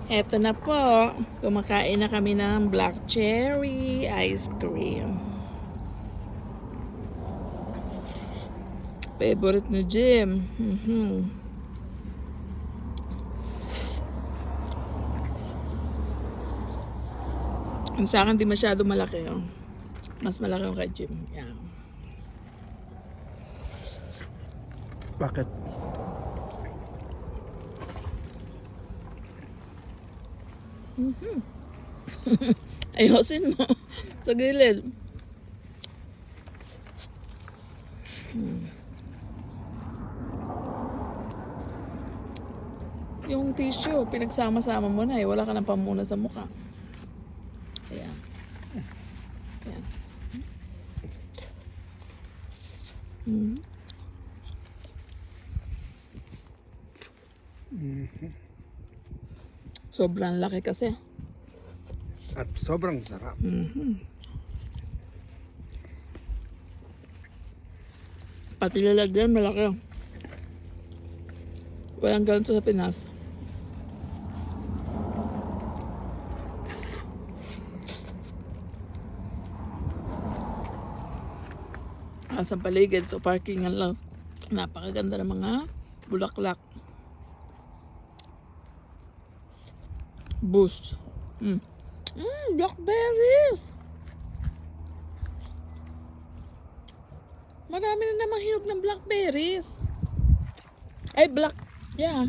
Eto na po, kumakain na kami ng black cherry ice cream. Favorite ni Jim. Ang sa akin di masyado malaki. Oh. Mas malaki yung kay Jim. Yan. Bakit? Ayosin mo sa gilid. Yung tissue, pinagsama-sama mo na eh. Wala ka ng pamuna sa mukha. Ayan. Ayan. Sobrang laki kasi. At sobrang sarap. Pati lalagyan, malaki. Walang ganito sa Pinas. Sa paligid to, parkingan lang. Napakaganda ng mga bulaklak. Boost. Blackberries! Marami na namang hinog ng blackberries. Ay, yeah.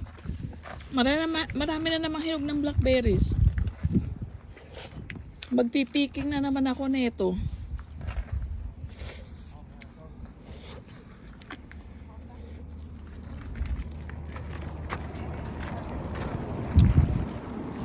Marami na namang hinog ng blackberries. Magpipiking na naman ako nito.